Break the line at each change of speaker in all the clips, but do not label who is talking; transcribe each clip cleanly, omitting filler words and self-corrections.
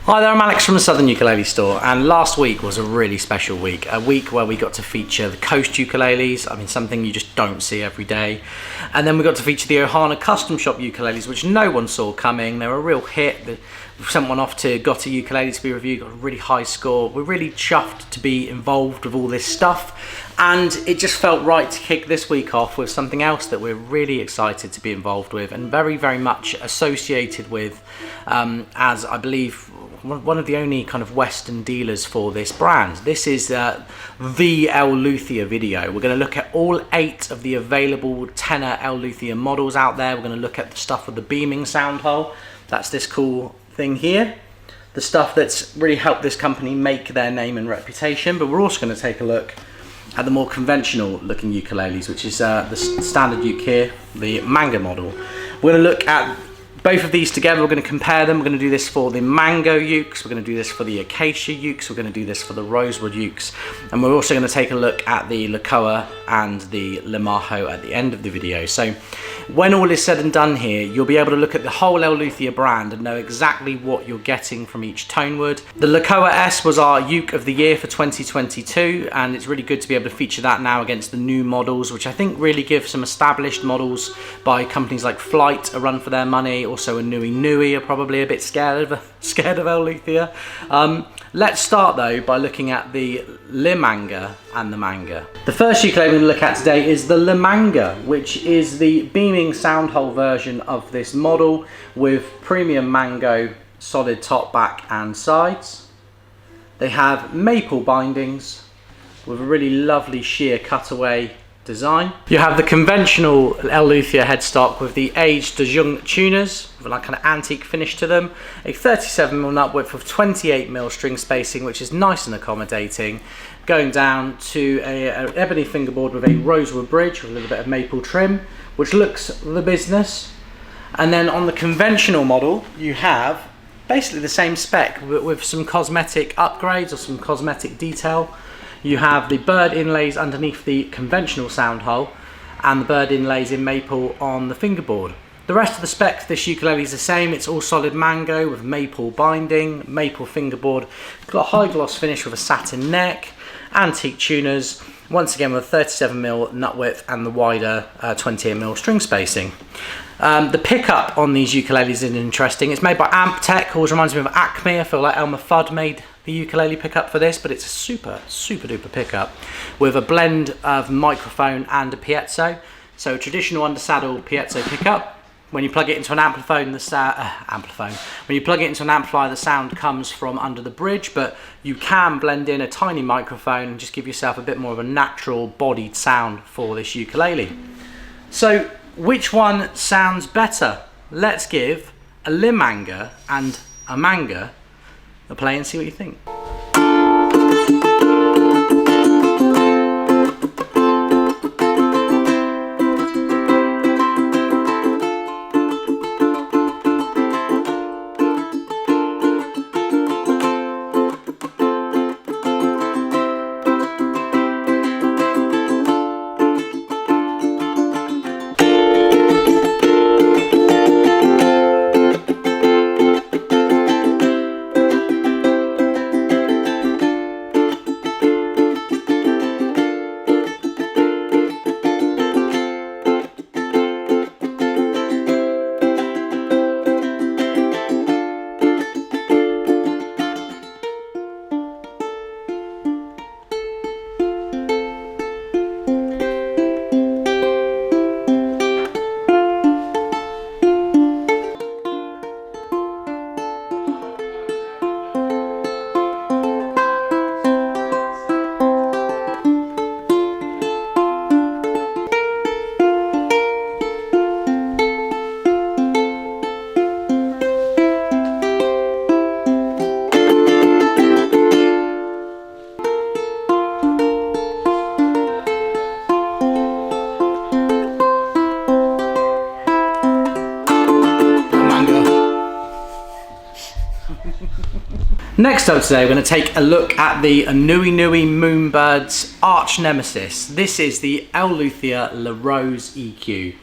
Hi there, I'm Alex from the Southern Ukulele Store, and last week was a really special week. A week where we got to feature the KoaS ukuleles, I mean something you just don't see every day. And then we got to feature the Ohana Custom Shop ukuleles, which no one saw coming. They were a real hit. We sent one off to Gotti Ukulele to be reviewed, got a really high score. We're really chuffed to be involved with all this stuff. And it just felt right to kick this week off with something else that we're really excited to be involved with and very, very much associated with, as I believe one of the only kind of Western dealers for this brand. This is the L.Luthier video. We're going to look at all 8 of the available Tenor L.Luthier models out there. We're going to look at the stuff with the beaming sound hole. That's this cool thing here. The stuff that's really helped this company make their name and reputation. But we're also going to take a look at the more conventional looking ukuleles, which is the standard uke here, the Manga model. We're going to look at both of these together. We're going to compare them. We're going to do this for the Mango ukes, we're going to do this for the Acacia ukes, we're going to do this for the Rosewood ukes, and we're also going to take a look at the KoaS and the Maho at the end of the video. So when all is said and done here, you'll be able to look at the whole L.Luthier brand and know exactly what you're getting from each tone wood. The KoaS was our uke of the year for 2022, and it's really good to be able to feature that now against the new models, which I think really give some established models by companies like Flight a run for their money. Also AnueNue are probably a bit scared of L.Luthier. Let's start though by looking at the Manga and the Manga. The first ukulele we're going to look at today is the Manga, which is the beaming sound hole version of this model with premium mango solid top, back and sides. They have maple bindings with a really lovely sheer cutaway design. You have the conventional L.Luthier headstock with the aged De Jong tuners with like kind of antique finish to them, a 37mm nut width with 28mm string spacing, which is nice and accommodating, going down to an ebony fingerboard with a rosewood bridge with a little bit of maple trim, which looks the business. And then on the conventional model you have basically the same spec with some cosmetic upgrades or some cosmetic detail. You have the bird inlays underneath the conventional sound hole and the bird inlays in maple on the fingerboard. The rest of the spec for this ukulele is the same. It's all solid mango with maple binding, maple fingerboard, got a high gloss finish with a satin neck, antique tuners, once again with a 37mm nut width and the wider 28mm string spacing. The pickup on these ukuleles is interesting. It's made by Amptech, always reminds me of Acme. I feel like Elmer Fudd made the ukulele pickup for this, but it's a super duper pickup with a blend of microphone and a piezo. So a traditional undersaddle piezo pickup. When you plug it into an amplifier, the sound comes from under the bridge, but you can blend in a tiny microphone and just give yourself a bit more of a natural bodied sound for this ukulele. So which one sounds better? Let's give a Manga and a Manga a play and see what you think. Next up today, we're going to take a look at the AnueNue Moonbird's arch nemesis. This is the L.Luthier ROSE-EQ.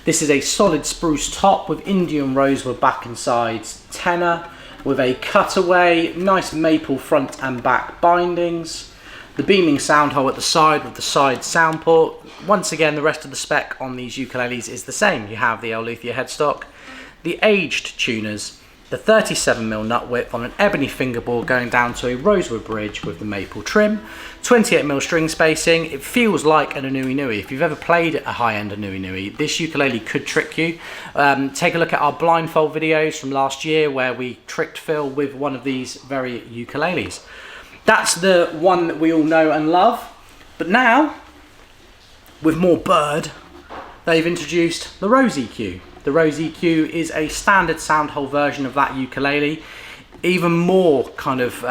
This is a solid spruce top with Indian rosewood back and sides, tenor, with a cutaway, nice maple front and back bindings. The beaming sound hole at the side with the side sound port. Once again, the rest of the spec on these ukuleles is the same. You have the L.Luthier headstock, the aged tuners, the 37mm nut width on an ebony fingerboard going down to a rosewood bridge with the maple trim, 28mm string spacing. It feels like an AnueNue. If you've ever played a high-end AnueNue, this ukulele could trick you. Take a look at our blindfold videos from last year where we tricked Phil with one of these very ukuleles. That's the one that we all know and love. But now, with more bird, they've introduced the ROSE-EQ. The ROSE-EQ is a standard sound hole version of that ukulele. Even more kind of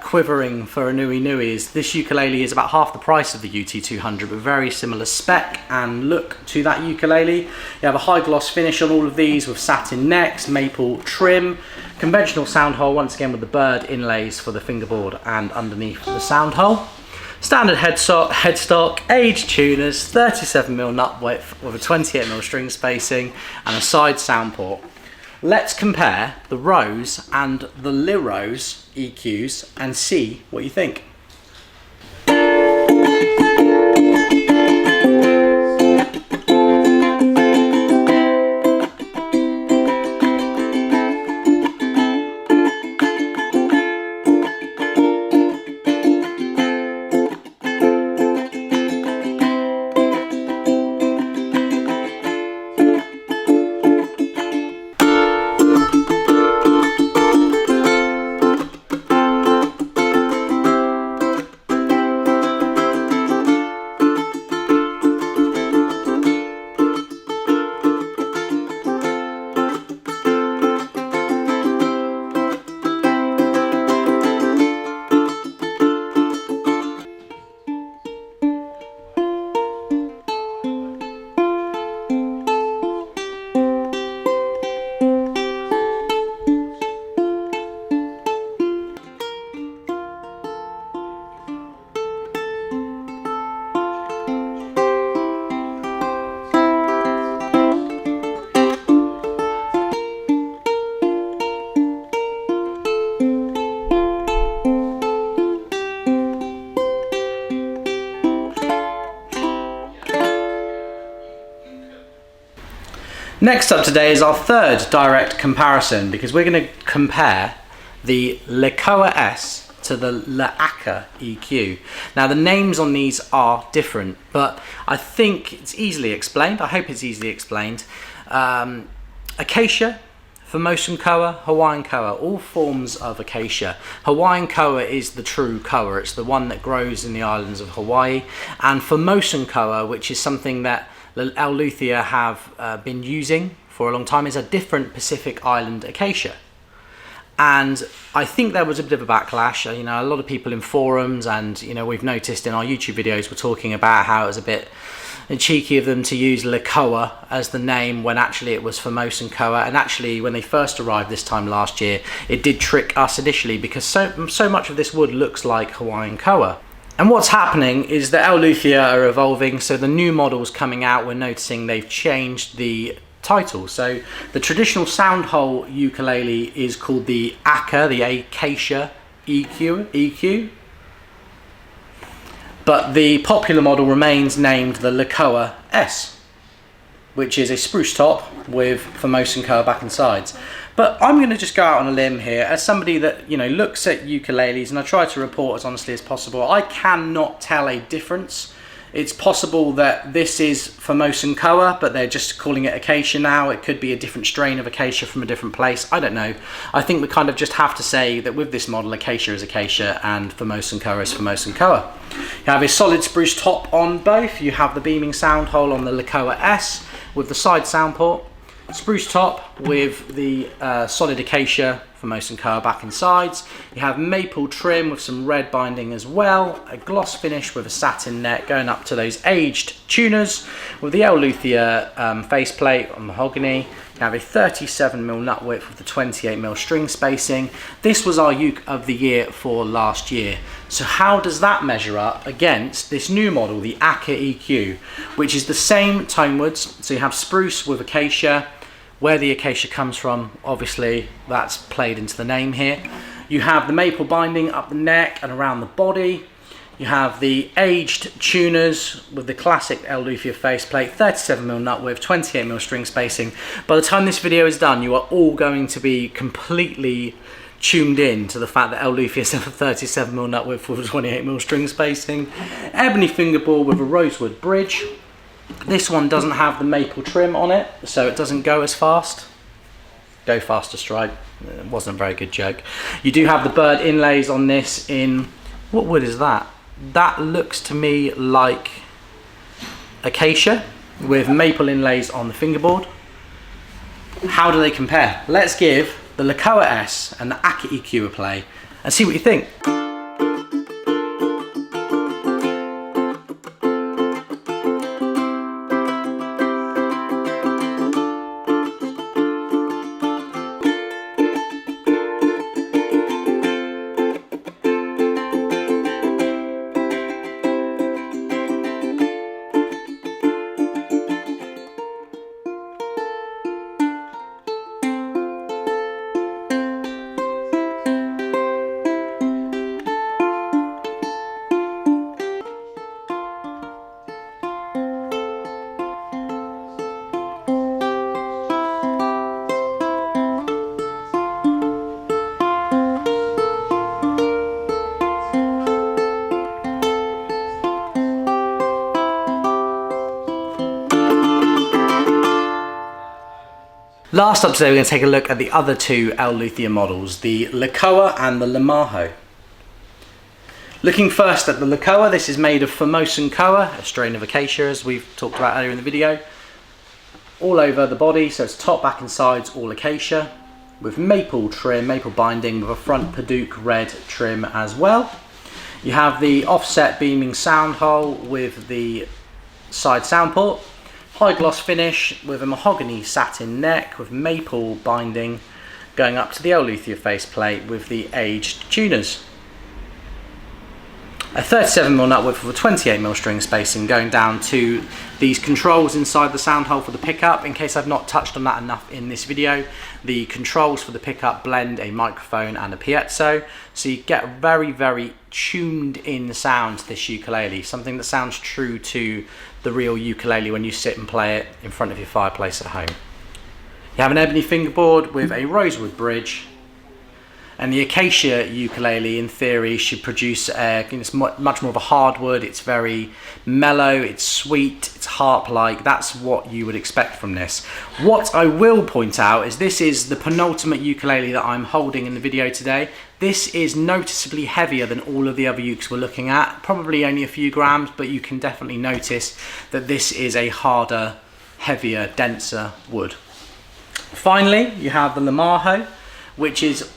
quivering for AnueNue is this ukulele is about half the price of the UT200, but very similar spec and look to that ukulele. You have a high gloss finish on all of these with satin necks, maple trim, conventional sound hole once again with the bird inlays for the fingerboard and underneath the sound hole. Standard headstock, aged tuners, 37mm nut width with a 28mm string spacing and a side sound port. Let's compare the ROSE and the LION EQs and see what you think. Next up today is our third direct comparison, because we're going to compare the KoaS to the ACA-EQ. Now the names on these are different, but I think it's easily explained. I hope it's easily explained. Acacia, Formosan koa, Hawaiian koa, all forms of acacia. Hawaiian koa is the true koa. It's the one that grows in the islands of Hawaii. And Formosan koa, which is something that L.Luthier have been using for a long time, is a different Pacific Island acacia. And I think there was a bit of a backlash. You know, a lot of people in forums, and you know, we've noticed in our YouTube videos, were talking about how it was a bit cheeky of them to use koa as the name when actually it was Formosan koa. And actually, when they first arrived this time last year, it did trick us initially, because so much of this wood looks like Hawaiian koa. And what's happening is that L.Luthier are evolving, so the new models coming out, we're noticing they've changed the title. So the traditional sound hole ukulele is called the ACA, the ACA-EQ, but the popular model remains named the KoaS, which is a spruce top with Formosan koa back and sides. But I'm going to just go out on a limb here as somebody that, you know, looks at ukuleles, and I try to report as honestly as possible. I cannot tell a difference. It's possible that this is Formosan koa, but they're just calling it acacia now. It could be a different strain of acacia from a different place. I don't know. I think we kind of just have to say that with this model, acacia is acacia and Formosan koa is Formosan koa. You have a solid spruce top on both. You have the beaming sound hole on the KoaS with the side sound port. Spruce top with the solid acacia Formosan koa back and sides. You have maple trim with some red binding as well, a gloss finish with a satin neck going up to those aged tuners with the L.Luthier faceplate on mahogany. You have a 37mm nut width with the 28mm string spacing. This was our uke of the year for last year. So how does that measure up against this new model, the ACA-EQ, which is the same tone woods? So you have spruce with acacia, Where the acacia comes from, obviously that's played into the name here. You have the maple binding up the neck and around the body. You have the aged tuners with the classic L.Luthier faceplate, 37mm nut width, 28mm string spacing. By the time this video is done, you are all going to be completely tuned in to the fact that L.Luthier has a 37mm nut width with 28mm string spacing. Ebony fingerboard with a rosewood bridge. This one doesn't have the maple trim on it, so it doesn't go as fast. Go faster, Stripe. It wasn't a very good joke. You do have the bird inlays on this in, what wood is that? That looks to me like acacia with maple inlays on the fingerboard. How do they compare? Let's give the KoaS and the ACA-EQ a play and see what you think. Last up today, we're going to take a look at the other two L.Luthier models, the Maho and the Maho. Looking first at the Maho, this is made of Formosan koa, a strain of acacia as we've talked about earlier in the video. All over the body, so it's top, back and sides, all acacia, with maple trim, maple binding with a front Paduke red trim as well. You have the offset beaming sound hole with the side sound port. High gloss finish with a mahogany satin neck with maple binding going up to the L.Luthier faceplate with the aged tuners. A 37mm nut width with a 28mm string spacing going down to these controls inside the sound hole for the pickup. In case I've not touched on that enough in this video, the controls for the pickup blend a microphone and a piezo, so you get very, very tuned in sound to this ukulele, something that sounds true to the real ukulele when you sit and play it in front of your fireplace at home. You have an ebony fingerboard with a rosewood bridge, and the acacia ukulele in theory should produce it's much more of a hardwood. It's very mellow, it's sweet, it's harp-like. That's what you would expect from this. What I will point out is this is the penultimate ukulele that I'm holding in the video today. This is noticeably heavier than all of the other ukes we're looking at, probably only a few grams, but you can definitely notice that this is a harder, heavier, denser wood. Finally, you have the Maho, which is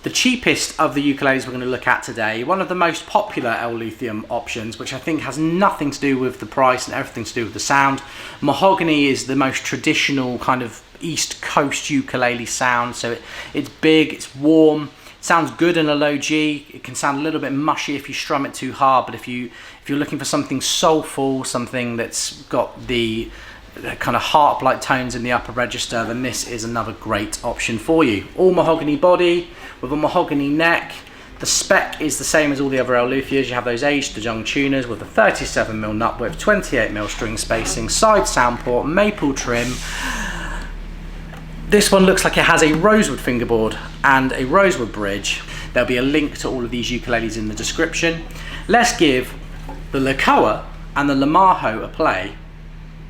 the cheapest of the ukuleles we're going to look at today. One of the most popular L.Luthier options, which I think has nothing to do with the price and everything to do with the sound. Mahogany is the most traditional kind of East Coast ukulele sound, so it's big, it's warm. Sounds good in a low G. It can sound a little bit mushy if you strum it too hard, but if you're looking for something soulful, something that's got the kind of harp-like tones in the upper register, then this is another great option for you. All mahogany body with a mahogany neck. The spec is the same as all the other L.Luthiers. You have those aged young tuners with a 37mm nut width, 28mm string spacing, side sound port, maple trim. This one looks like it has a rosewood fingerboard and a rosewood bridge. There'll be a link to all of these ukuleles in the description. Let's give the Maho and the Maho a play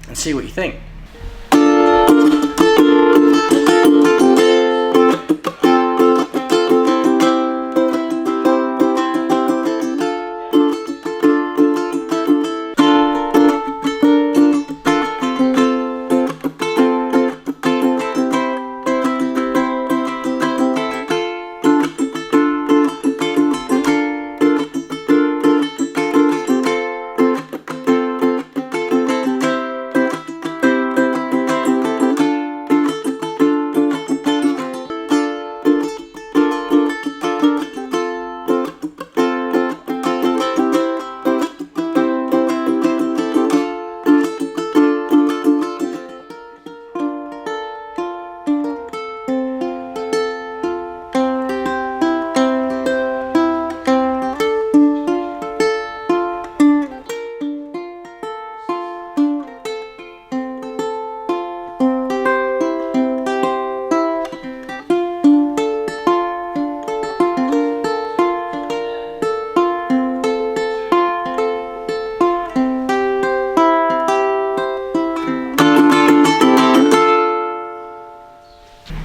and see what you think.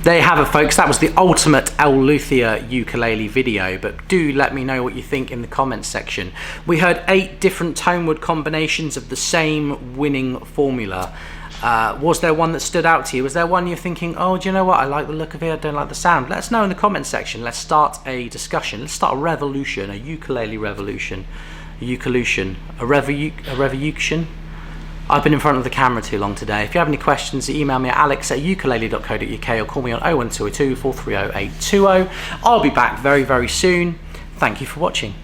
There you have it, folks. That was the ultimate L.Luthier ukulele video, but do let me know what you think in the comments section. We heard 8 different tone wood combinations of the same winning formula. Was there one that stood out to you? Was there one you're thinking, oh, do you know what, I like the look of it, I don't like the sound? Let us know in the comments section. Let's start a discussion. Let's start a revolution, a ukulele revolution, a ukelution, a revolution. I've been in front of the camera too long today. If you have any questions, email me at alex@ukulele.co.uk or call me on 01202 430 820. I'll be back very, very soon. Thank you for watching.